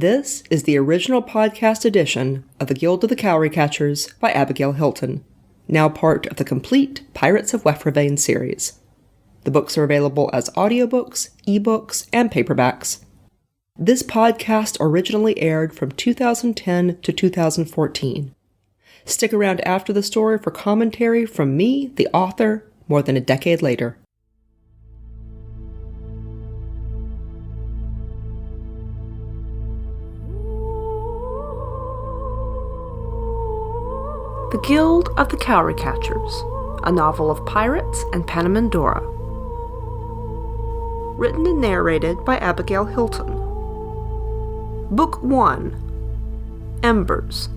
This is the original podcast edition of The Guild of the Cowry Catchers by Abigail Hilton, now part of the complete Pirates of Wefrevane series. The books are available as audiobooks, ebooks, and paperbacks. This podcast originally aired from 2010 to 2014. Stick around after the story for commentary from me, the author, more than a decade later. The Guild of the Cowry Catchers, a novel of pirates and Panamindorah. Written and narrated by Abigail Hilton. Book 1, Embers.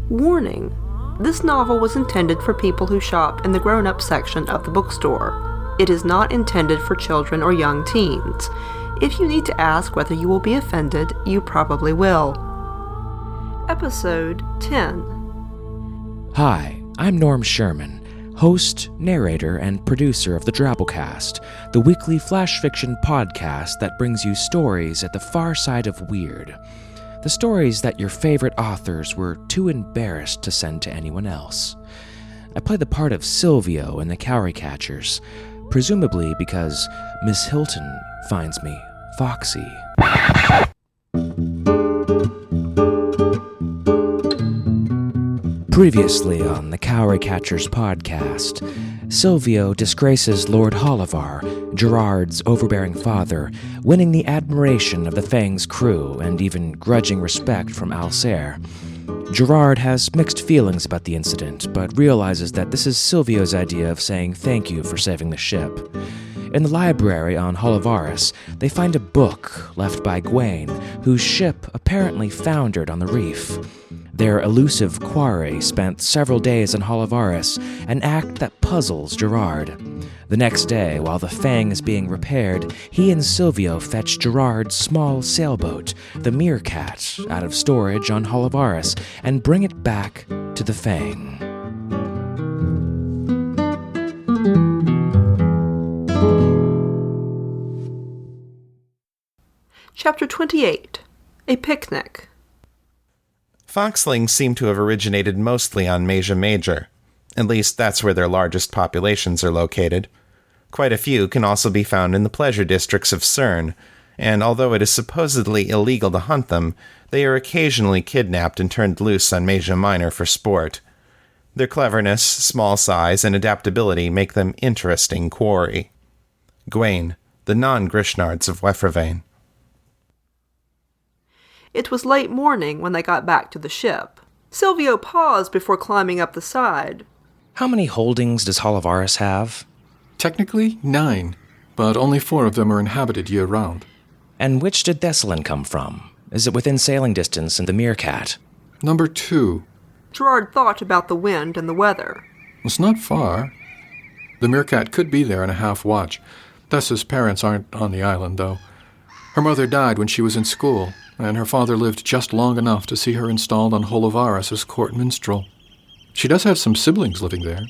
Warning: this novel was intended for people who shop in the grown-up section of the bookstore. It is not intended for children or young teens. If you need to ask whether you will be offended, you probably will. Episode 10. Hi, I'm Norm Sherman, host, narrator, and producer of the Drabblecast, the weekly flash fiction podcast that brings you stories at the far side of weird. The stories that your favorite authors were too embarrassed to send to anyone else. I play the part of Silvio in the Cowry Catchers, presumably because Miss Hilton finds me foxy. Previously on the Cowry Catchers podcast, Silvio disgraces Lord Holivar, Gerard's overbearing father, winning the admiration of the Fang's crew and even grudging respect from Alsair. Gerard has mixed feelings about the incident, but realizes that this is Silvio's idea of saying thank you for saving the ship. In the library on Holivaris, they find a book left by Gwaine, whose ship apparently foundered on the reef. Their elusive quarry spent several days on Holivaris, an act that puzzles Gerard. The next day, while the Fang is being repaired, he and Silvio fetch Gerard's small sailboat, the Meerkat, out of storage on Holivaris and bring it back to the Fang. Chapter 28. A Picnic. Foxlings seem to have originated mostly on Masia Major. At least that's where their largest populations are located. Quite a few can also be found in the pleasure districts of Cern, and although it is supposedly illegal to hunt them, they are occasionally kidnapped and turned loose on Masia Minor for sport. Their cleverness, small size, and adaptability make them interesting quarry. Gwaine, the non-Grishnards of Wefrevane. It was late morning when they got back to the ship. Silvio paused before climbing up the side. How many holdings does Holivaris have? Technically, 9, but only 4 of them are inhabited year-round. And which did Thessalon come from? Is it within sailing distance in the Meerkat? Number 2. Gerard thought about the wind and the weather. It's not far. The Meerkat could be there in a half-watch. Thessa's parents aren't on the island, though. Her mother died when she was in school, and her father lived just long enough to see her installed on Holivaris as court minstrel. She does have some siblings living there.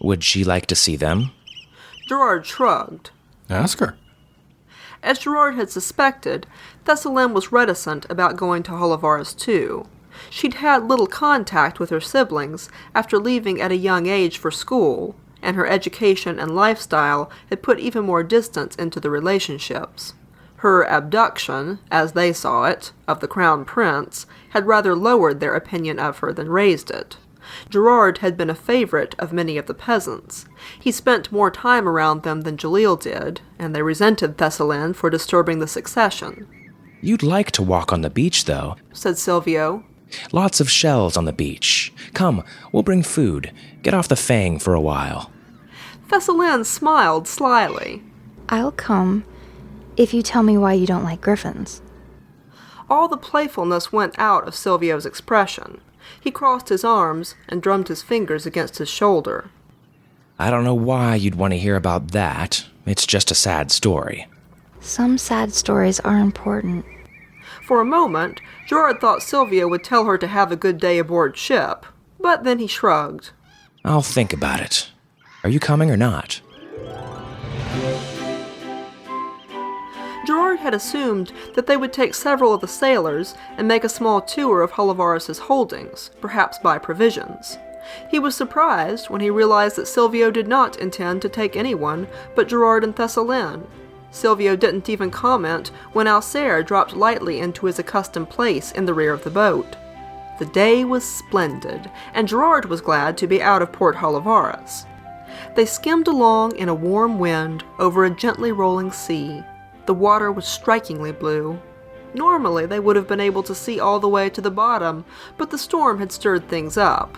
Would she like to see them? Gerard shrugged. Ask her. As Gerard had suspected, Thessalon was reticent about going to Holivaris too. She'd had little contact with her siblings after leaving at a young age for school, and her education and lifestyle had put even more distance into the relationships. Her abduction, as they saw it, of the Crown Prince, had rather lowered their opinion of her than raised it. Gerard had been a favorite of many of the peasants. He spent more time around them than Jalil did, and they resented Thessalon for disturbing the succession. You'd like to walk on the beach, though, said Silvio. Lots of shells on the beach. Come, we'll bring food. Get off the Fang for a while. Thessalon smiled slyly. I'll come, if you tell me why you don't like griffins. All the playfulness went out of Silvio's expression. He crossed his arms and drummed his fingers against his shoulder. I don't know why you'd want to hear about that. It's just a sad story. Some sad stories are important. For a moment, Gerard thought Silvio would tell her to have a good day aboard ship, but then he shrugged. I'll think about it. Are you coming or not? Gerard had assumed that they would take several of the sailors and make a small tour of Holovarus' holdings, perhaps buy provisions. He was surprised when he realized that Silvio did not intend to take anyone but Gerard and Thessalene. Silvio didn't even comment when Alcere dropped lightly into his accustomed place in the rear of the boat. The day was splendid, and Gerard was glad to be out of Port Holovarus. They skimmed along in a warm wind over a gently rolling sea. The water was strikingly blue. Normally they would have been able to see all the way to the bottom, but the storm had stirred things up.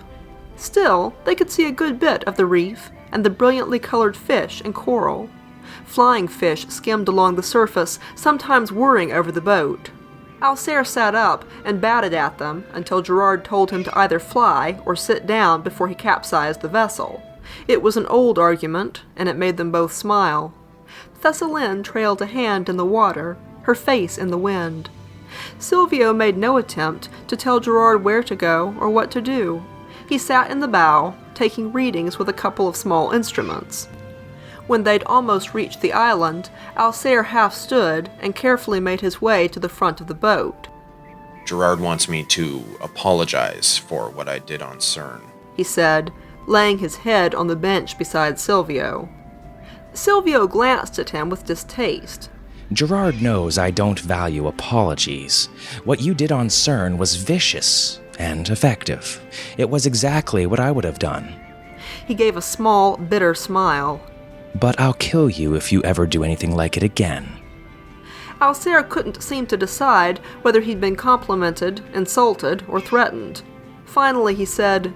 Still, they could see a good bit of the reef and the brilliantly colored fish and coral. Flying fish skimmed along the surface, sometimes whirring over the boat. Alcere sat up and batted at them until Gerard told him to either fly or sit down before he capsized the vessel. It was an old argument, and it made them both smile. Thessalene trailed a hand in the water, her face in the wind. Silvio made no attempt to tell Gerard where to go or what to do. He sat in the bow, taking readings with a couple of small instruments. When they'd almost reached the island, Alcere half stood and carefully made his way to the front of the boat. Gerard wants me to apologize for what I did on CERN, he said, laying his head on the bench beside Silvio. Silvio glanced at him with distaste. Gerard knows I don't value apologies. What you did on CERN was vicious and effective. It was exactly what I would have done. He gave a small, bitter smile. But I'll kill you if you ever do anything like it again. Alcere couldn't seem to decide whether he'd been complimented, insulted, or threatened. Finally he said,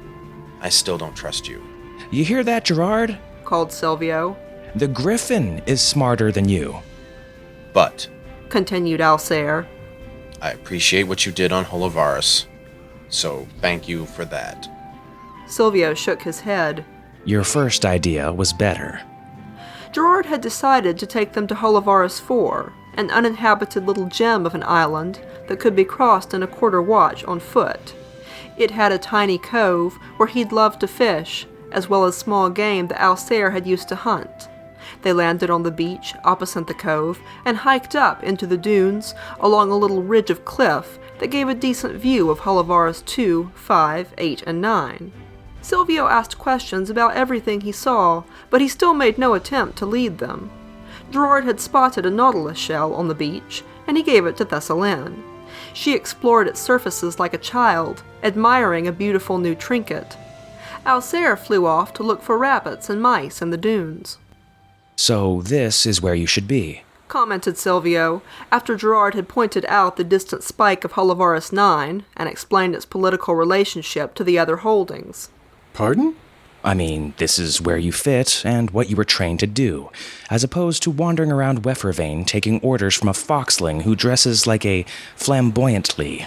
I still don't trust you. You hear that, Gerard? Called Silvio. The Griffin is smarter than you. But, continued Alcere, I appreciate what you did on Holovarus, so thank you for that. Silvio shook his head. Your first idea was better. Gerard had decided to take them to Holovarus 4, an uninhabited little gem of an island that could be crossed in a quarter watch on foot. It had a tiny cove where he'd loved to fish, as well as small game that Alcere had used to hunt. They landed on the beach opposite the cove and hiked up into the dunes along a little ridge of cliff that gave a decent view of Holovarus 2, 5, 8, and 9. Silvio asked questions about everything he saw, but he still made no attempt to lead them. Gerard had spotted a nautilus shell on the beach, and he gave it to Thessalene. She explored its surfaces like a child, admiring a beautiful new trinket. Alcere flew off to look for rabbits and mice in the dunes. So this is where you should be, commented Silvio, after Gerard had pointed out the distant spike of Holovarus 9 and explained its political relationship to the other holdings. Pardon? I mean, this is where you fit and what you were trained to do, as opposed to wandering around Wefervane taking orders from a foxling who dresses like a flamboyantly.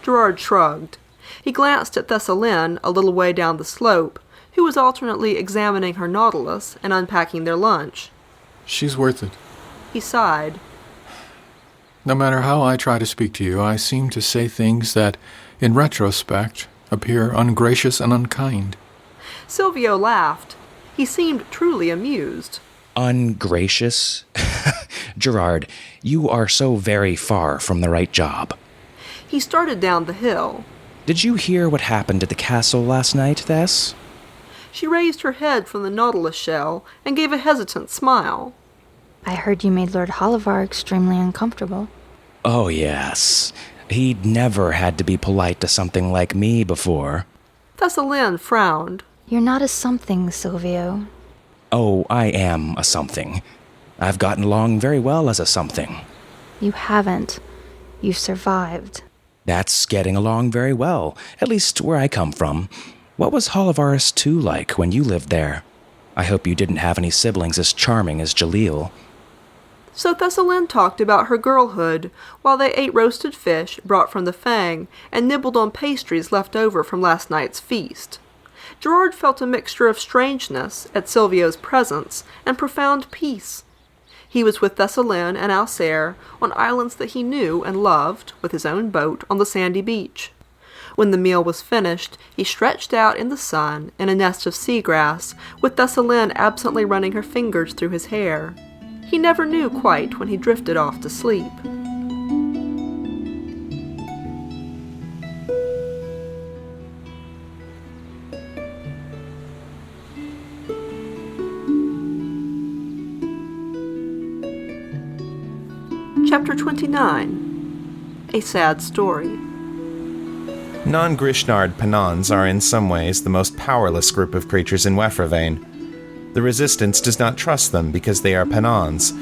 Gerard shrugged. He glanced at Thessalene a little way down the slope, who was alternately examining her nautilus and unpacking their lunch. She's worth it. He sighed. No matter how I try to speak to you, I seem to say things that, in retrospect, appear ungracious and unkind. Silvio laughed. He seemed truly amused. Ungracious? Gerard, you are so very far from the right job. He started down the hill. Did you hear what happened at the castle last night, Thess? She raised her head from the nautilus shell and gave a hesitant smile. I heard you made Lord Holovar extremely uncomfortable. Oh, yes. He'd never had to be polite to something like me before. Thessalene frowned. You're not a something, Silvio. Oh, I am a something. I've gotten along very well as a something. You haven't. You've survived. That's getting along very well, at least where I come from. What was Holovarus 2 like when you lived there? I hope you didn't have any siblings as charming as Jalil. So Thessalene talked about her girlhood, while they ate roasted fish brought from the Fang and nibbled on pastries left over from last night's feast. Gerard felt a mixture of strangeness at Silvio's presence and profound peace. He was with Thessalene and Alcere on islands that he knew and loved, with his own boat on the sandy beach. When the meal was finished, he stretched out in the sun in a nest of seagrass, with Thessalene absently running her fingers through his hair. He never knew quite when he drifted off to sleep. Chapter 29. A Sad Story. Non-Grishnard Panons are in some ways the most powerless group of creatures in Wefravain. The Resistance does not trust them because they are Panons,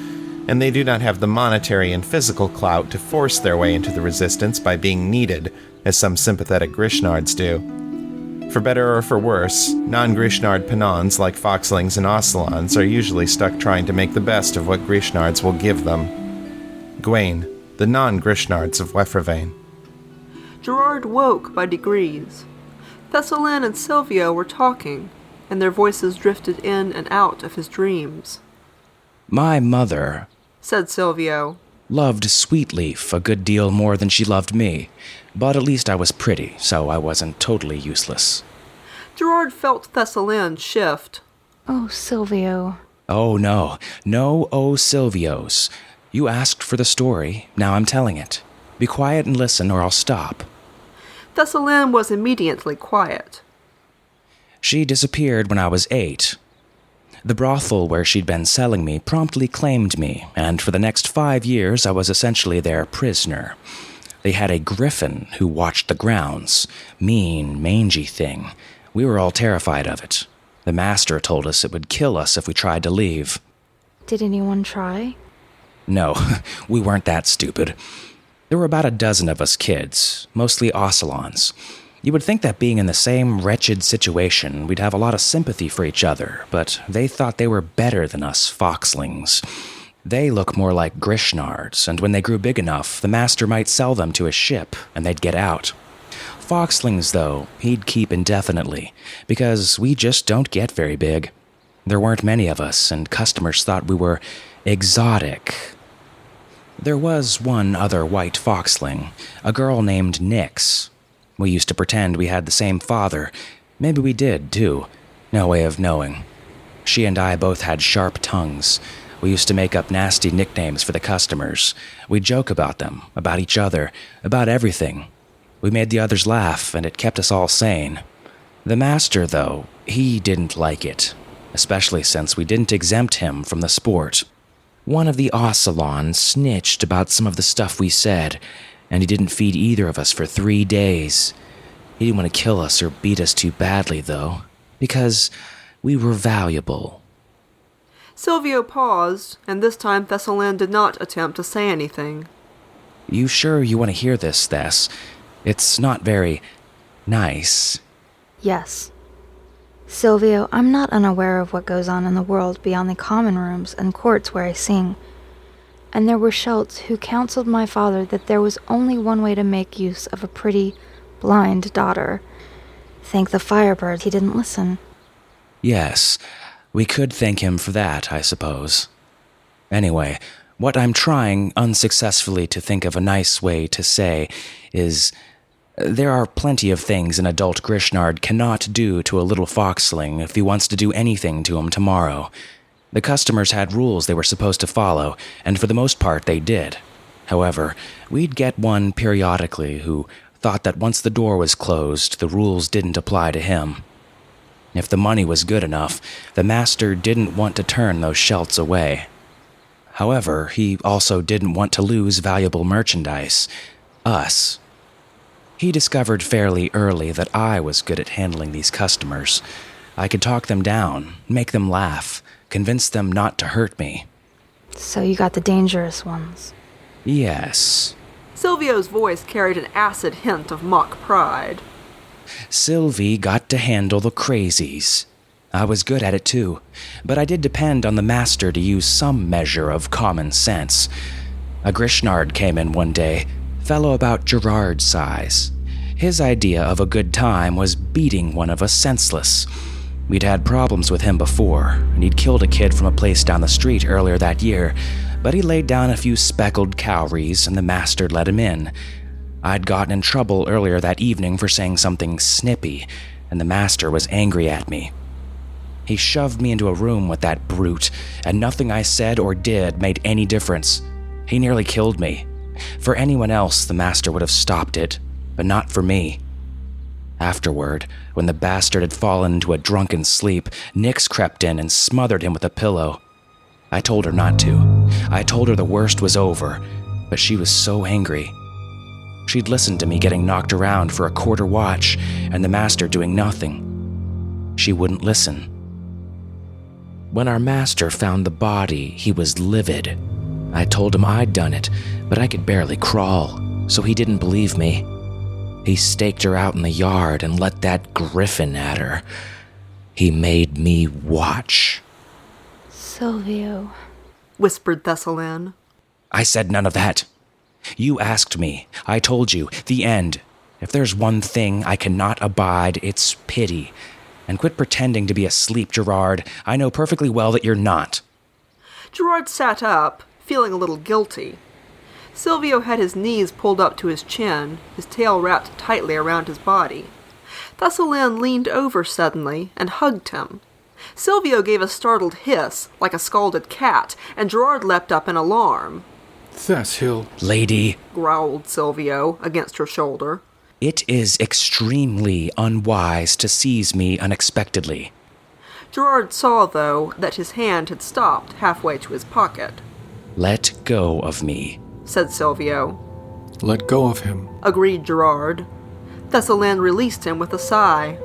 and they do not have the monetary and physical clout to force their way into the Resistance by being needed, as some sympathetic Grishnards do. For better or for worse, non-Grishnard Panons like Foxlings and Ocelons are usually stuck trying to make the best of what Grishnards will give them. Gwaine, the non-Grishnards of Wefravain. Gerard woke by degrees. Thessalin and Silvio were talking, and their voices drifted in and out of his dreams. My mother, Said Silvio. loved Sweetleaf a good deal more than she loved me, but at least I was pretty, so I wasn't totally useless. Gerard felt Thessalin shift. Oh, Silvio. Oh no, oh Silvios. You asked for the story, now I'm telling it. Be quiet and listen or I'll stop. Thessalin was immediately quiet. She disappeared when I was 8. The brothel where she'd been selling me promptly claimed me, and for the next 5 years I was essentially their prisoner. They had a griffin who watched the grounds. Mean, mangy thing. We were all terrified of it. The master told us it would kill us if we tried to leave. Did anyone try? No, we weren't that stupid. There were about a dozen of us kids, mostly Ocelons. You would think that being in the same wretched situation, we'd have a lot of sympathy for each other, but they thought they were better than us Foxlings. They look more like Grishnards, and when they grew big enough, the master might sell them to a ship, and they'd get out. Foxlings, though, he'd keep indefinitely, because we just don't get very big. There weren't many of us, and customers thought we were exotic. There was one other white foxling, a girl named Nyx. We used to pretend we had the same father. Maybe we did, too. No way of knowing. She and I both had sharp tongues. We used to make up nasty nicknames for the customers. We'd joke about them, about each other, about everything. We made the others laugh, and it kept us all sane. The master, though, he didn't like it, especially since we didn't exempt him from the sport. One of the Ocelons snitched about some of the stuff we said, and he didn't feed either of us for 3 days. He didn't want to kill us or beat us too badly, though, because we were valuable. Silvio paused, and this time Thessalin did not attempt to say anything. You sure you want to hear this, Thess? It's not very nice. Yes. Silvio, I'm not unaware of what goes on in the world beyond the common rooms and courts where I sing. And there were Schultz who counseled my father that there was only one way to make use of a pretty, blind daughter. Thank the Firebird he didn't listen. Yes, we could thank him for that, I suppose. Anyway, what I'm trying unsuccessfully to think of a nice way to say is, there are plenty of things an adult Grishnard cannot do to a little foxling if he wants to do anything to him tomorrow. The customers had rules they were supposed to follow, and for the most part they did. However, we'd get one periodically who thought that once the door was closed, the rules didn't apply to him. If the money was good enough, the master didn't want to turn those Schultz away. However, he also didn't want to lose valuable merchandise. Us. He discovered fairly early that I was good at handling these customers. I could talk them down, make them laugh, convince them not to hurt me. So you got the dangerous ones. Yes. Silvio's voice carried an acid hint of mock pride. Sylvie got to handle the crazies. I was good at it too, but I did depend on the master to use some measure of common sense. A Grishnard came in one day, fellow about Gerard's size. His idea of a good time was beating one of us senseless. We'd had problems with him before, and he'd killed a kid from a place down the street earlier that year, but he laid down a few speckled cowries and the master let him in. I'd gotten in trouble earlier that evening for saying something snippy, and the master was angry at me. He shoved me into a room with that brute, and nothing I said or did made any difference. He nearly killed me. For anyone else, the master would have stopped it, but not for me. Afterward, when the bastard had fallen into a drunken sleep, Nyx crept in and smothered him with a pillow. I told her not to. I told her the worst was over, but she was so angry. She'd listened to me getting knocked around for a quarter watch, and the master doing nothing. She wouldn't listen. When our master found the body, he was livid. I told him I'd done it, but I could barely crawl, so he didn't believe me. He staked her out in the yard and let that griffin at her. He made me watch. Silvio, whispered Thessalan. I said none of that. You asked me. I told you. The end. If there's one thing I cannot abide, it's pity. And quit pretending to be asleep, Gerard. I know perfectly well that you're not. Gerard sat up, feeling a little guilty. Silvio had his knees pulled up to his chin, his tail wrapped tightly around his body. Thessalan leaned over suddenly and hugged him. Silvio gave a startled hiss, like a scalded cat, and Gerard leapt up in alarm. Thess, Hill. Lady, growled Silvio against her shoulder. It is extremely unwise to seize me unexpectedly. Gerard saw, though, that his hand had stopped halfway to his pocket. Let go of me, said Silvio. Let go of him, agreed Gerard. Thessalan released him with a sigh.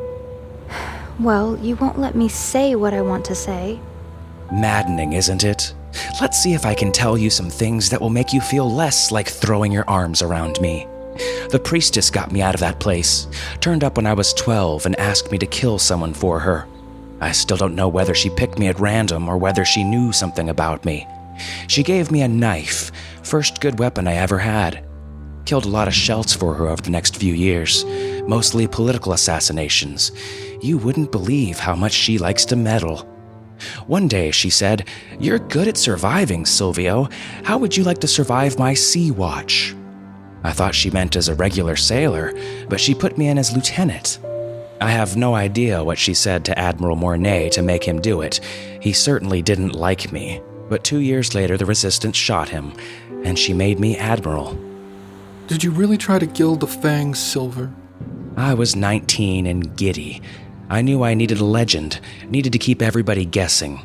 well, you won't let me say what I want to say. Maddening, isn't it? Let's see if I can tell you some things that will make you feel less like throwing your arms around me. The priestess got me out of that place, turned up when I was 12 and asked me to kill someone for her. I still don't know whether she picked me at random or whether she knew something about me. She gave me a knife, first good weapon I ever had. Killed a lot of Shelts for her over the next few years, mostly political assassinations. You wouldn't believe how much she likes to meddle. One day she said, "You're good at surviving, Silvio. How would you like to survive my sea watch?" I thought she meant as a regular sailor, but she put me in as lieutenant. I have no idea what she said to Admiral Mornay to make him do it. He certainly didn't like me, but 2 years later the Resistance shot him, and she made me admiral. Did you really try to gild the fangs, Silver? I was 19 and giddy. I knew I needed a legend, needed to keep everybody guessing.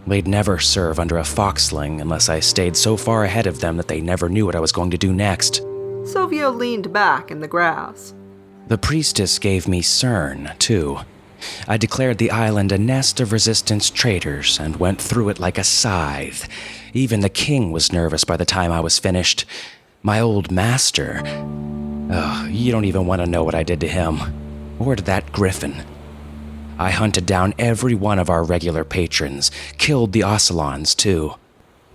They'd never serve under a foxling unless I stayed so far ahead of them that they never knew what I was going to do next. Silvio leaned back in the grass. The priestess gave me Cern, too. I declared the island a nest of Resistance traitors and went through it like a scythe. Even the king was nervous by the time I was finished. My old master... Oh, you don't even want to know what I did to him. Or to that griffin. I hunted down every one of our regular patrons, killed the Ocelons, too.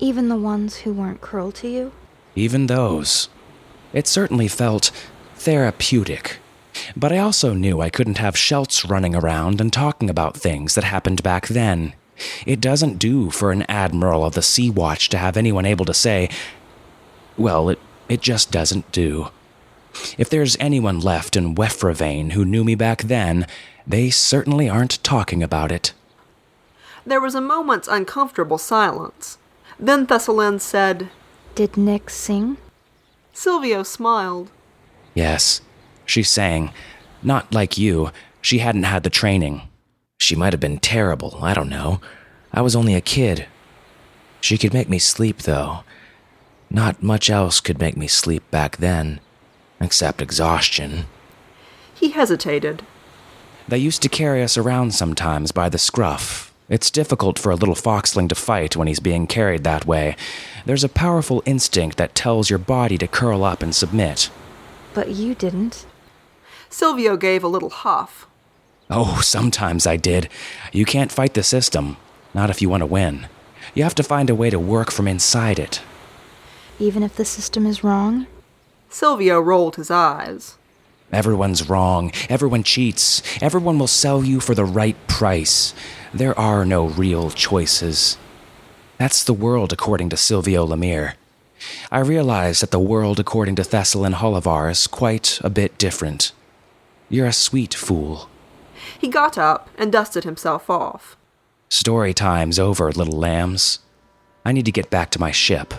Even the ones who weren't cruel to you? Even those. It certainly felt therapeutic. But I also knew I couldn't have Shelts running around and talking about things that happened back then. It doesn't do for an admiral of the Sea Watch to have anyone able to say, well, it just doesn't do. If there's anyone left in Wefravane who knew me back then, they certainly aren't talking about it. There was a moment's uncomfortable silence. Then Thessalan said, Did Nyx sing? Silvio smiled. Yes, she sang. Not like you. She hadn't had the training. She might have been terrible, I don't know. I was only a kid. She could make me sleep, though. Not much else could make me sleep back then, except exhaustion. He hesitated. They used to carry us around sometimes by the scruff. It's difficult for a little foxling to fight when he's being carried that way. There's a powerful instinct that tells your body to curl up and submit. But you didn't. Silvio gave a little huff. Oh, sometimes I did. You can't fight the system. Not if you want to win. You have to find a way to work from inside it. Even if the system is wrong? Silvio rolled his eyes. Everyone's wrong. Everyone cheats. Everyone will sell you for the right price. There are no real choices. That's the world according to Silvio Lemire. I realize that the world according to Thessalan Holivar is quite a bit different. You're a sweet fool. He got up and dusted himself off. Story time's over, little lambs. I need to get back to my ship.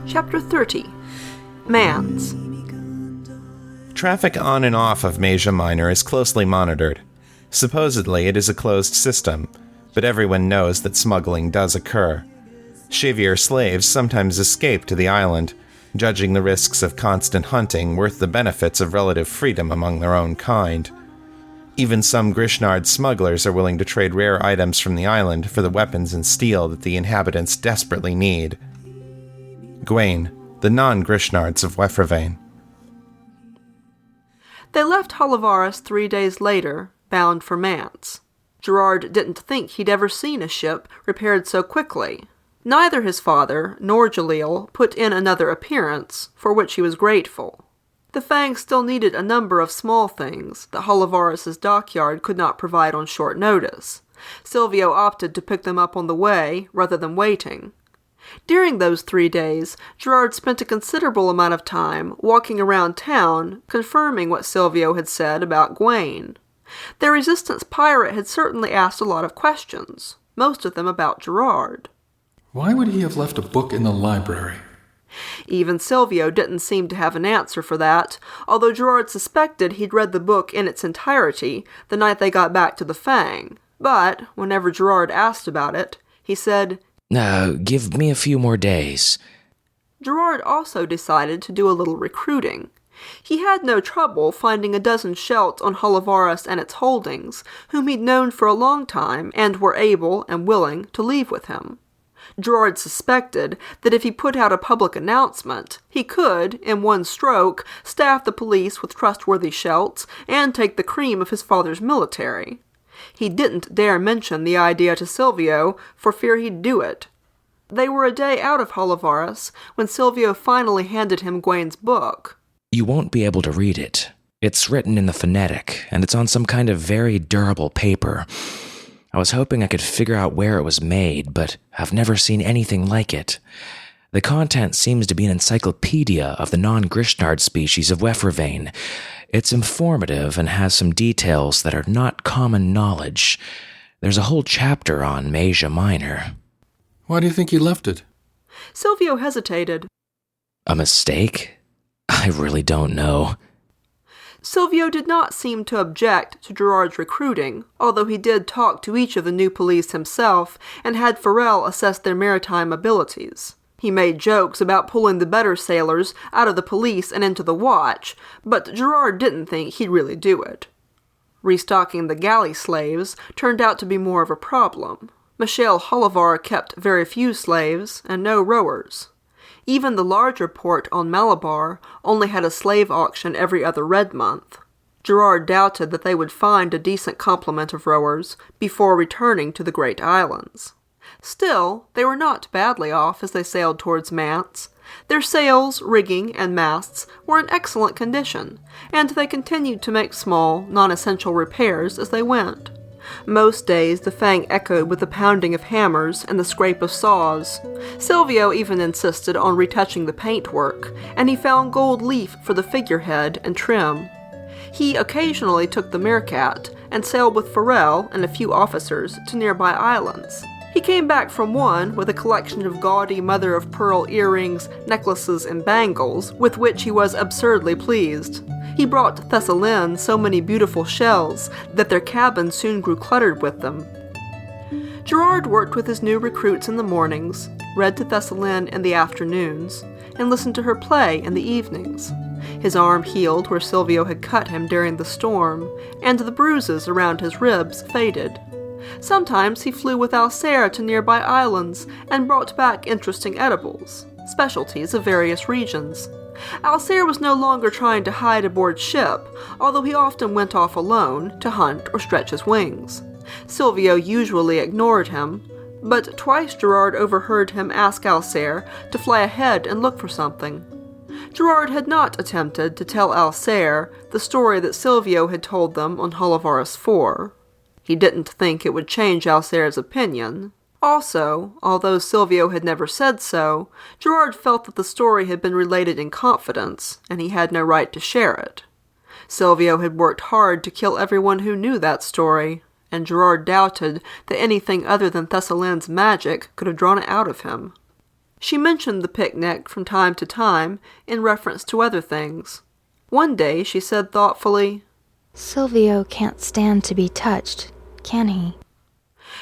Chapter 30. Mans. Traffic on and off of Asia Minor is closely monitored. Supposedly, it is a closed system, but everyone knows that smuggling does occur. Shavier slaves sometimes escape to the island, judging the risks of constant hunting worth the benefits of relative freedom among their own kind. Even some Grishnard smugglers are willing to trade rare items from the island for the weapons and steel that the inhabitants desperately need. Gawain, the non-Grishnards of Wefravain. They left Holivaris 3 days later, bound for Mans. Gerard didn't think he'd ever seen a ship repaired so quickly. Neither his father nor Jalil put in another appearance, for which he was grateful. The Fang still needed a number of small things that Holivaris's dockyard could not provide on short notice. Silvio opted to pick them up on the way rather than waiting. During those 3 days, Gerard spent a considerable amount of time walking around town, confirming what Silvio had said about Gawain. The Resistance pirate had certainly asked a lot of questions, most of them about Gerard. Why would he have left a book in the library? Even Silvio didn't seem to have an answer for that, although Gerard suspected he'd read the book in its entirety the night they got back to the Fang. But, whenever Gerard asked about it, he said, Give me a few more days. Gerard also decided to do a little recruiting. He had no trouble finding a dozen Scheldt on Holivaris and its holdings, whom he'd known for a long time and were able and willing to leave with him. Gerard suspected that if he put out a public announcement, he could, in one stroke, staff the police with trustworthy Scheldts and take the cream of his father's military. He didn't dare mention the idea to Silvio for fear he'd do it. They were a day out of Holivaris when Silvio finally handed him Gawain's book. You won't be able to read it. It's written in the phonetic, and it's on some kind of very durable paper. I was hoping I could figure out where it was made, but I've never seen anything like it. The content seems to be an encyclopedia of the non-Grishnard species of Wefravain. It's informative and has some details that are not common knowledge. There's a whole chapter on Asia Minor. Why do you think he left it? Silvio hesitated. A mistake? I really don't know. Silvio did not seem to object to Gerard's recruiting, although he did talk to each of the new police himself and had Farrell assess their maritime abilities. He made jokes about pulling the better sailors out of the police and into the watch, but Gerard didn't think he'd really do it. Restocking the galley slaves turned out to be more of a problem. Michel Holivar kept very few slaves and no rowers. Even the larger port on Malabar only had a slave auction every other red month. Gerard doubted that they would find a decent complement of rowers before returning to the Great Islands. Still, they were not badly off as they sailed towards Mans. Their sails, rigging, and masts were in excellent condition, and they continued to make small, non-essential repairs as they went. Most days the Fang echoed with the pounding of hammers and the scrape of saws. Silvio even insisted on retouching the paintwork, and he found gold leaf for the figurehead and trim. He occasionally took the Meerkat and sailed with Farrell and a few officers to nearby islands. He came back from one with a collection of gaudy mother-of-pearl earrings, necklaces, and bangles, with which he was absurdly pleased. He brought to Thessalon so many beautiful shells that their cabin soon grew cluttered with them. Gerard worked with his new recruits in the mornings, read to Thessalon in the afternoons, and listened to her play in the evenings. His arm healed where Silvio had cut him during the storm, and the bruises around his ribs faded. Sometimes he flew with Alcere to nearby islands and brought back interesting edibles, specialties of various regions. Alcere was no longer trying to hide aboard ship, although he often went off alone to hunt or stretch his wings. Silvio usually ignored him, But twice Gerard overheard him ask Alcere to fly ahead and look for something. Gerard had not attempted to tell Alcere the story that Silvio had told them on Holovarus IV. He didn't think it would change Alcere's opinion. Also, although Silvio had never said so, Gerard felt that the story had been related in confidence, and he had no right to share it. Silvio had worked hard to kill everyone who knew that story, and Gerard doubted that anything other than Thessalin's magic could have drawn it out of him. She mentioned the picnic from time to time in reference to other things. One day she said thoughtfully, "Silvio can't stand to be touched, can he?"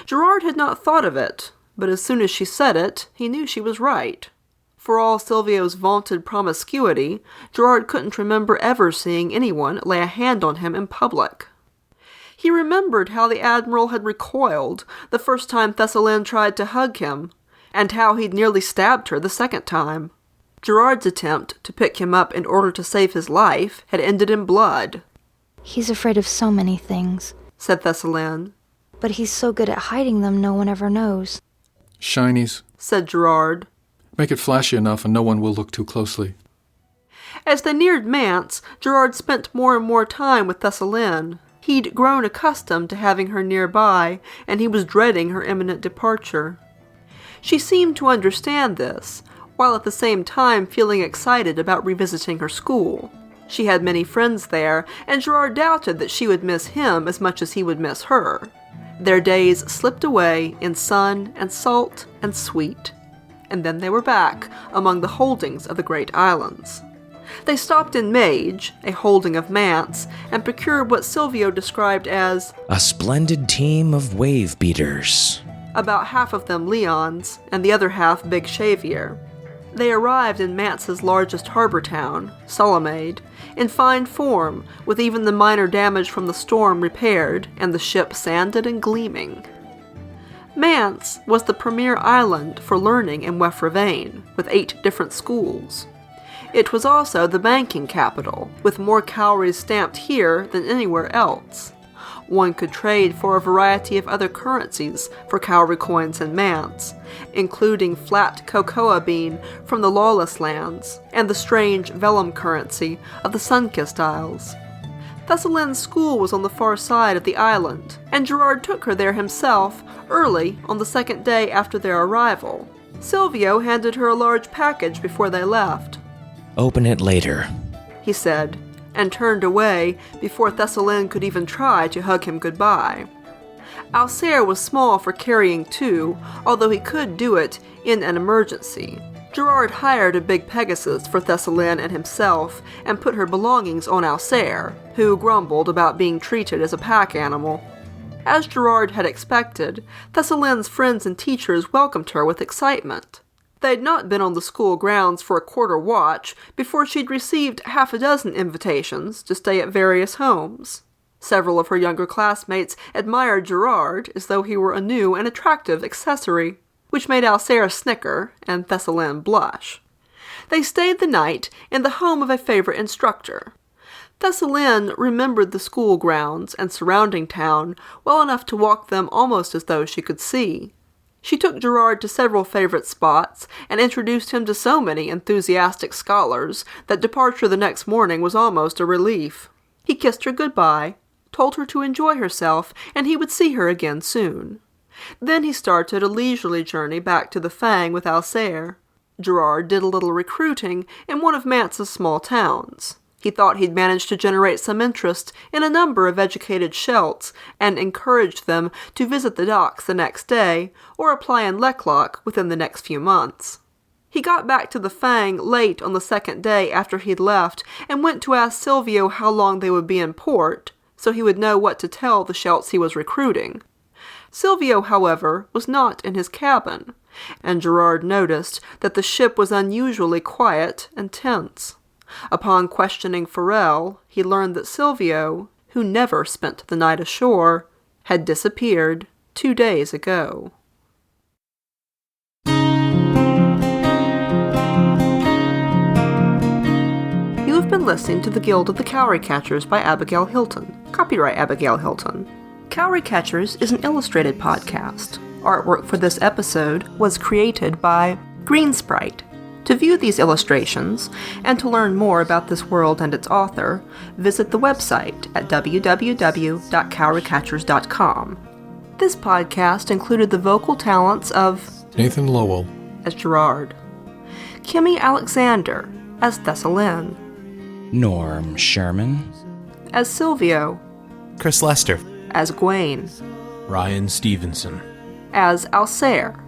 Gerard had not thought of it, but as soon as she said it, he knew she was right. For all Silvio's vaunted promiscuity, Gerard couldn't remember ever seeing anyone lay a hand on him in public. He remembered how the Admiral had recoiled the first time Thessalin tried to hug him, and how he'd nearly stabbed her the second time. Gerard's attempt to pick him up in order to save his life had ended in blood. "He's afraid of so many things," said Thessalin. "but he's so good at hiding them no one ever knows." "Shinies," said Gerard. "Make it flashy enough and no one will look too closely." As they neared Manse, Gerard spent more and more time with Thessalin. He'd grown accustomed to having her nearby, and he was dreading her imminent departure. She seemed to understand this, while at the same time feeling excited about revisiting her school. She had many friends there, and Gerard doubted that she would miss him as much as he would miss her. Their days slipped away in sun and salt and sweet, and then they were back among the holdings of the great islands. They stopped in Mage, a holding of Manse, and procured what Silvio described as a splendid team of wave beaters. About half of them Leons, and the other half Big Xavier. They arrived in Mance's largest harbor town, Solomade, in fine form, with even the minor damage from the storm repaired, and the ship sanded and gleaming. Manse was the premier island for learning in Wefravain, with 8 different schools. It was also the banking capital, with more cowries stamped here than anywhere else. One could trade for a variety of other currencies for cowrie coins in Manse, including flat cocoa bean from the Lawless Lands, and the strange vellum currency of the Sun-Kissed Isles. Thessalin's school was on the far side of the island, and Gerard took her there himself early on the second day after their arrival. Silvio handed her a large package before they left. "Open it later," he said, and turned away before Thessalin could even try to hug him goodbye. Alcere was small for carrying 2, although he could do it in an emergency. Gerard hired a big Pegasus for Thessalin and himself, and put her belongings on Alcere, who grumbled about being treated as a pack animal. As Gerard had expected, Thessalin's friends and teachers welcomed her with excitement. They'd not been on the school grounds for a quarter watch before she'd received half a dozen invitations to stay at various homes. Several of her younger classmates admired Gerard as though he were a new and attractive accessory, which made Alcere snicker and Thessalin blush. They stayed the night in the home of a favorite instructor. Thessalin remembered the school grounds and surrounding town well enough to walk them almost as though she could see. She took Gerard to several favorite spots and introduced him to so many enthusiastic scholars that departure the next morning was almost a relief. He kissed her goodbye, told her to enjoy herself, and he would see her again soon. Then he started a leisurely journey back to the Fang with Alcere. Gerard did a little recruiting in one of Mance's small towns. He thought he'd managed to generate some interest in a number of educated Shelts, and encouraged them to visit the docks the next day, or apply in Lecklock within the next few months. He got back to the Fang late on the second day after he'd left, and went to ask Silvio how long they would be in port, so he would know what to tell the Shelts he was recruiting. Silvio, however, was not in his cabin, and Gerard noticed that the ship was unusually quiet and tense. Upon questioning Farrell, he learned that Silvio, who never spent the night ashore, had disappeared 2 days ago. You have been listening to The Guild of the Cowry Catchers by Abigail Hilton. Copyright Abigail Hilton. Cowry Catchers is an illustrated podcast. artwork for this episode was created by Greensprite. To view these illustrations, and to learn more about this world and its author, visit the website at www.cowrycatchers.com. This podcast included the vocal talents of Nathan Lowell as Gerard, Kimmy Alexander as Thessalyn, Norm Sherman as Silvio, Chris Lester, as Gwaine, Ryan Stevenson, as Alsair.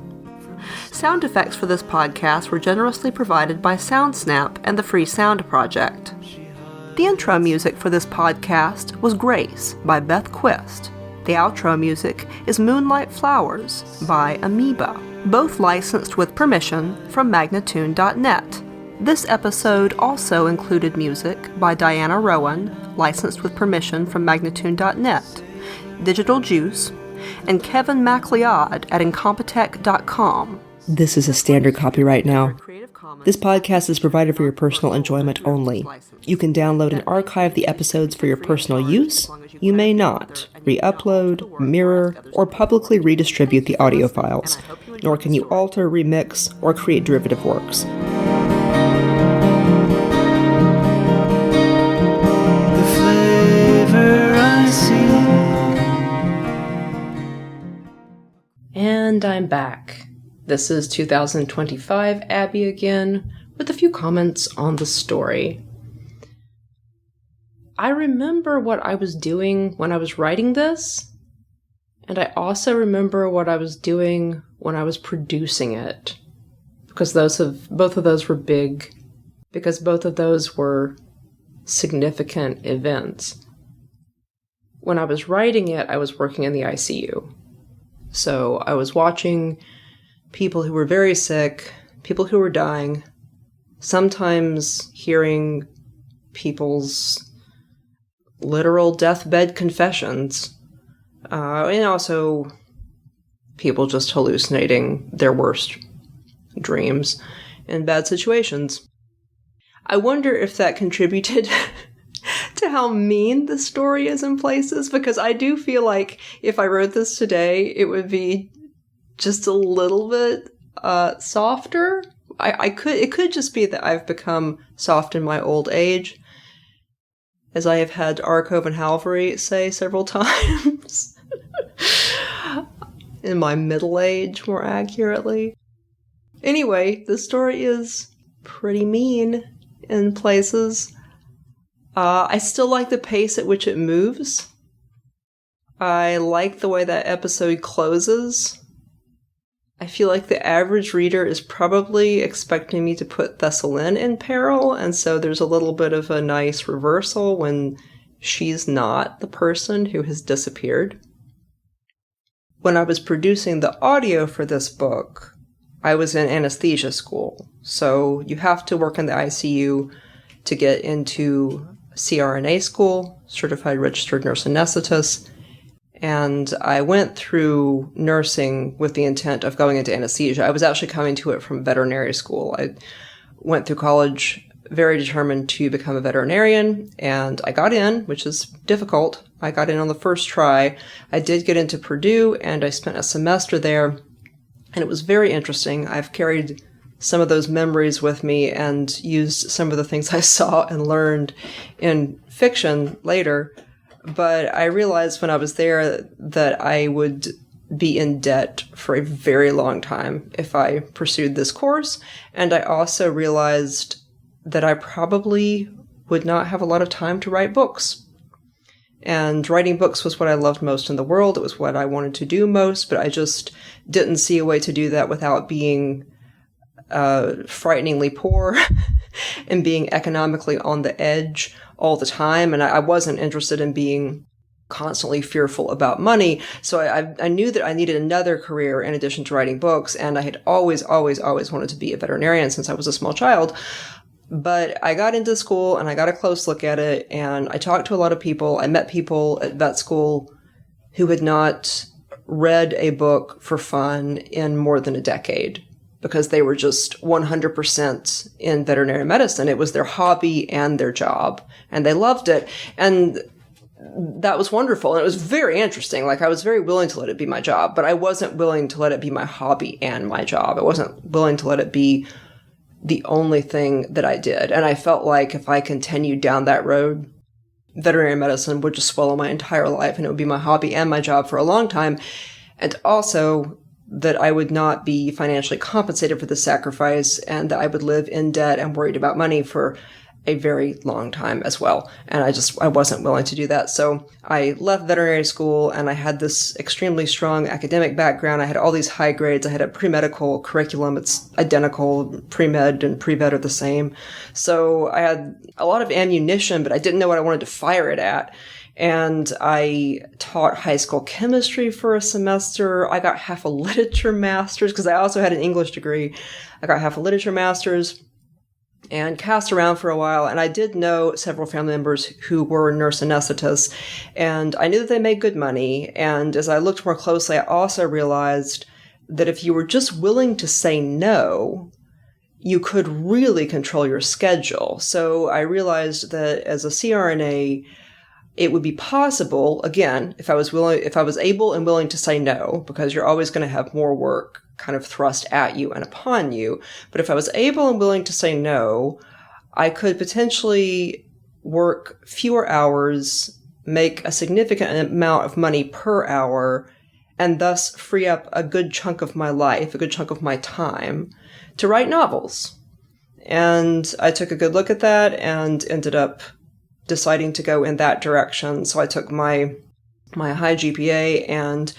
Sound effects for this podcast were generously provided by SoundSnap and the Free Sound Project. The intro music for this podcast was Grace by Beth Quist. The outro music is Moonlight Flowers by Amoeba, both licensed with permission from Magnatune.net. This episode also included music by Diana Rowan, licensed with permission from Magnatune.net, Digital Juice, and Kevin MacLeod at Incompetech.com. This is a standard copyright now. This podcast is provided for your personal enjoyment only. You can download and archive the episodes for your personal use. You may not re-upload, mirror, or publicly redistribute the audio files, nor can you alter, remix, or create derivative works. The flavor I see. And I'm back. This is 2025 Abby again, with a few comments on the story. I remember what I was doing when I was writing this, and I also remember what I was doing when I was producing it, because both of those were big, because both of those were significant events. When I was writing it, I was working in the ICU. So I was watching people who were very sick, people who were dying, sometimes hearing people's literal deathbed confessions, and also people just hallucinating their worst dreams in bad situations. I wonder if that contributed to how mean the story is in places, because I do feel like if I wrote this today, it would be just a little bit softer. It could just be that I've become soft in my old age, as I have had Arkov and Halvery say several times. In my middle age, more accurately. Anyway, the story is pretty mean in places. I still like the pace at which it moves. I like the way that episode closes. I feel like the average reader is probably expecting me to put Thessalyn in peril, and so there's a little bit of a nice reversal when she's not the person who has disappeared. When I was producing the audio for this book, I was in anesthesia school, so you have to work in the ICU to get into CRNA school, Certified Registered Nurse Anesthetist, and I went through nursing with the intent of going into anesthesia. I was actually coming to it from veterinary school. I went through college very determined to become a veterinarian, and I got in, which is difficult. I got in on the first try. I did get into Purdue, and I spent a semester there, and it was very interesting. I've carried some of those memories with me and used some of the things I saw and learned in fiction later. But I realized when I was there that I would be in debt for a very long time if I pursued this course. And I also realized that I probably would not have a lot of time to write books. And writing books was what I loved most in the world. It was what I wanted to do most, but I just didn't see a way to do that without being frighteningly poor and being economically on the edge all the time. And I wasn't interested in being constantly fearful about money. So I knew that I needed another career in addition to writing books. And I had always wanted to be a veterinarian since I was a small child. But I got into school and I got a close look at it, and I talked to a lot of people. I met people at vet school who had not read a book for fun in more than a decade because they were just 100% in veterinary medicine. It was their hobby and their job, and they loved it. And that was wonderful. And it was very interesting. Like, I was very willing to let it be my job, but I wasn't willing to let it be my hobby and my job. I wasn't willing to let it be the only thing that I did. And I felt like if I continued down that road, veterinary medicine would just swallow my entire life, and it would be my hobby and my job for a long time. And also that I would not be financially compensated for the sacrifice, and that I would live in debt and worried about money for a very long time as well. And I wasn't willing to do that. So I left veterinary school, and I had this extremely strong academic background. I had all these high grades. I had a pre-medical curriculum. It's identical. Pre-med and pre-vet are the same. So I had a lot of ammunition, but I didn't know what I wanted to fire it at. And I taught high school chemistry for a semester. I got half a literature master's because I also had an English degree. I got half a literature master's and cast around for a while. And I did know several family members who were nurse anesthetists, and I knew that they made good money. And as I looked more closely, I also realized that if you were just willing to say no, you could really control your schedule. So I realized that as a CRNA, it would be possible, again, if I was able and willing to say no, because you're always going to have more work kind of thrust at you and upon you. But if I was able and willing to say no, I could potentially work fewer hours, make a significant amount of money per hour, and thus free up a good chunk of my life, a good chunk of my time to write novels. And I took a good look at that and ended up deciding to go in that direction. So I took my high GPA and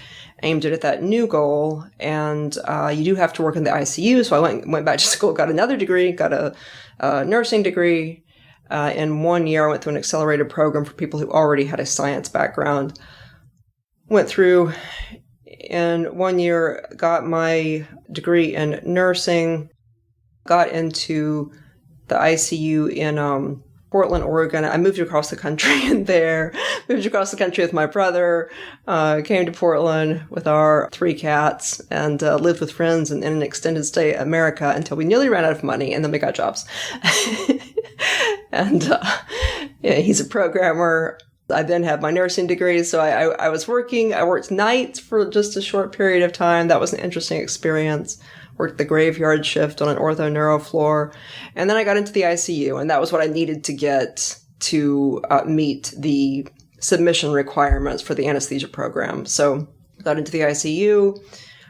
aimed it at that new goal. And you do have to work in the ICU. So I went back to school, got another degree, got a nursing degree. In 1 year, I went through an accelerated program for people who already had a science background. Went through in 1 year, got my degree in nursing, got into the ICU in Portland, Oregon. I moved across the country moved across the country with my brother, came to Portland with our 3 cats, and lived with friends in an extended stay in America until we nearly ran out of money, and then we got jobs. And he's a programmer. I then had my nursing degree, so I was working. I worked nights for just a short period of time. That was an interesting experience. Worked the graveyard shift on an ortho-neuro floor. And then I got into the ICU, and that was what I needed to get to meet the submission requirements for the anesthesia program. So got into the ICU,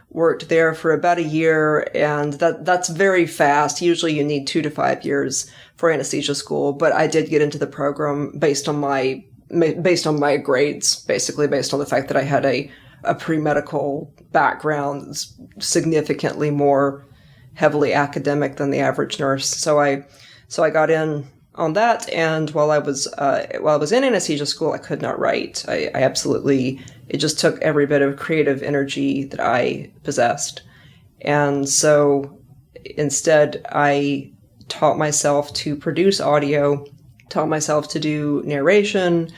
worked there for about a year, and that's very fast. Usually you need 2 to 5 years for anesthesia school, but I did get into the program based on my grades, basically based on the fact that I had a pre-medical background, significantly more heavily academic than the average nurse. So I got in on that, and while I was in anesthesia school, I could not write. It just took every bit of creative energy that I possessed. And so instead, I taught myself to produce audio, taught myself to do narration,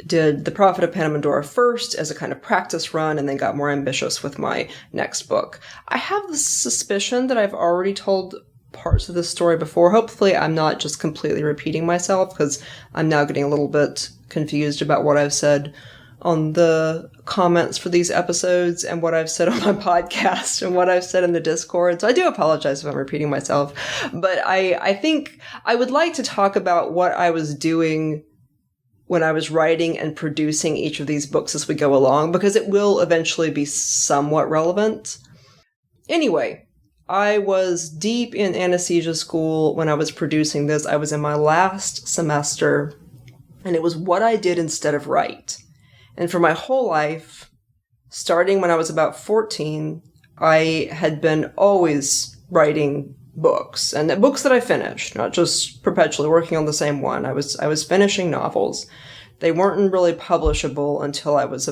did The Prophet of Panamindorah first as a kind of practice run, and then got more ambitious with my next book. I have the suspicion that I've already told parts of this story before. Hopefully I'm not just completely repeating myself, because I'm now getting a little bit confused about what I've said on the comments for these episodes and what I've said on my podcast and what I've said in the Discord. So I do apologize if I'm repeating myself, but I think I would like to talk about what I was doing when I was writing and producing each of these books as we go along, because it will eventually be somewhat relevant. Anyway, I was deep in anesthesia school when I was producing this. I was in my last semester, and it was what I did instead of write. And for my whole life, starting when I was about 14, I had been always writing books, and books that I finished, not just perpetually working on the same one. I was finishing novels. They weren't really publishable until I was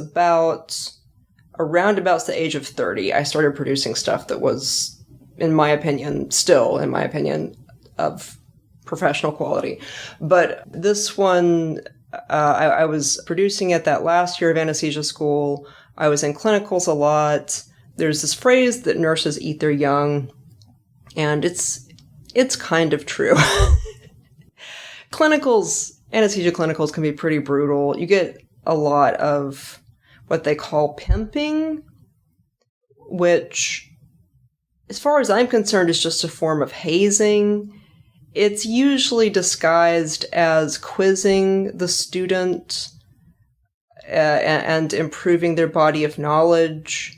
around about the age of 30. I started producing stuff that was, in my opinion, of professional quality. But this one, I was producing it that last year of anesthesia school. I was in clinicals a lot. There's this phrase that nurses eat their young, and it's kind of true. Anesthesia clinicals can be pretty brutal. You get a lot of what they call pimping, which, as far as I'm concerned, is just a form of hazing. It's usually disguised as quizzing the student and improving their body of knowledge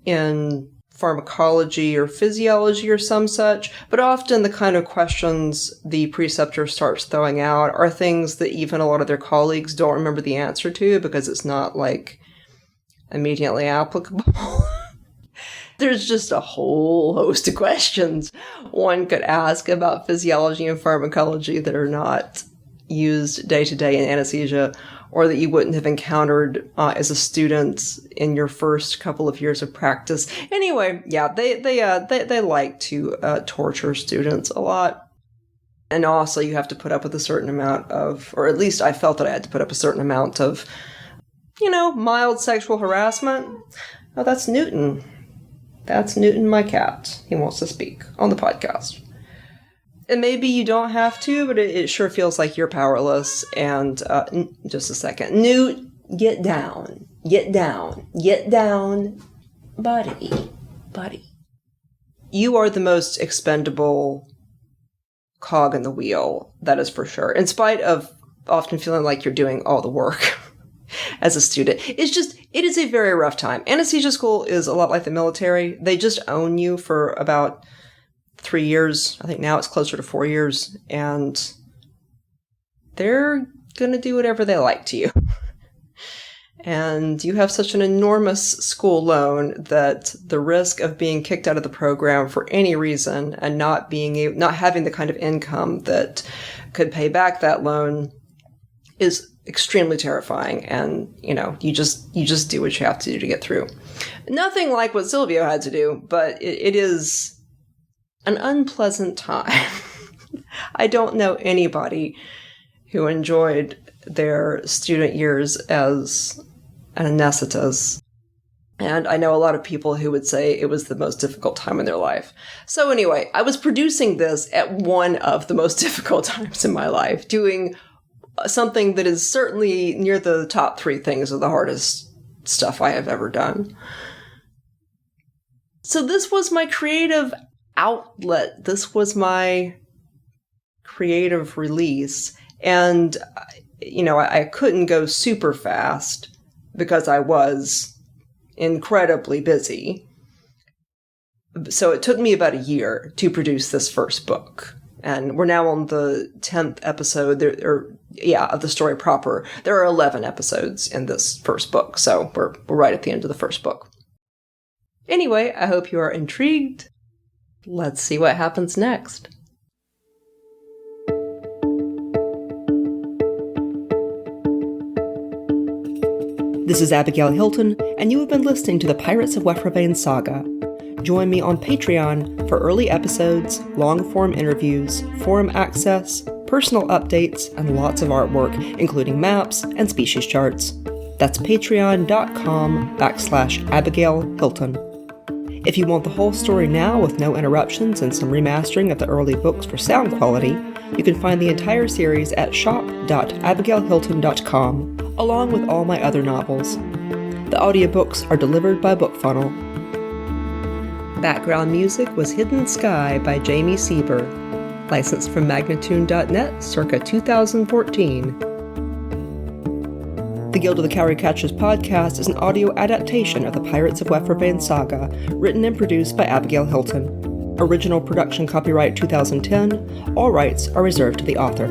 in pharmacology or physiology or some such, but often the kind of questions the preceptor starts throwing out are things that even a lot of their colleagues don't remember the answer to because it's not, like, immediately applicable. There's just a whole host of questions one could ask about physiology and pharmacology that are not used day-to-day in anesthesia, or that you wouldn't have encountered as a student in your first couple of years of practice. Anyway, yeah, they like to torture students a lot. And also you have to put up with a certain amount of, or at least I felt that I had to put up a certain amount of, mild sexual harassment. Oh, that's Newton. That's Newton, my cat. He wants to speak on the podcast. And maybe you don't have to, but it sure feels like you're powerless. And just a second. Newt, get down. Get down. Get down. Buddy. You are the most expendable cog in the wheel, that is for sure. In spite of often feeling like you're doing all the work as a student. It is a very rough time. Anesthesia school is a lot like the military. They just own you for about 3 years. I think now it's closer to 4 years. And they're going to do whatever they like to you. And you have such an enormous school loan that the risk of being kicked out of the program for any reason and not having the kind of income that could pay back that loan is extremely terrifying. And, you just do what you have to do to get through. Nothing like what Silvio had to do, but it is an unpleasant time. I don't know anybody who enjoyed their student years as an anesthetist. And I know a lot of people who would say it was the most difficult time in their life. So anyway, I was producing this at one of the most difficult times in my life, doing something that is certainly near the top 3 things of the hardest stuff I have ever done. So this was my creative outlet. This was my creative release. And, I couldn't go super fast because I was incredibly busy. So it took me about a year to produce this first book. And we're now on the 10th episode of the story proper. There are 11 episodes in this first book, so we're right at the end of the first book. Anyway, I hope you are intrigued. Let's see what happens next. This is Abigail Hilton, and you have been listening to the Pirates of Wefravain saga. Join me on Patreon for early episodes, long-form interviews, forum access, personal updates, and lots of artwork, including maps and species charts. That's patreon.com/Abigail Hilton. If you want the whole story now with no interruptions and some remastering of the early books for sound quality, you can find the entire series at shop.abigailhilton.com, along with all my other novels. The audiobooks are delivered by BookFunnel. Background music was Hidden Sky by Jamie Sieber, licensed from Magnatune.net circa 2014. The Guild of the Cowry Catchers podcast is an audio adaptation of the Pirates of Wefravain saga, written and produced by Abigail Hilton. Original production copyright 2010, all rights are reserved to the author.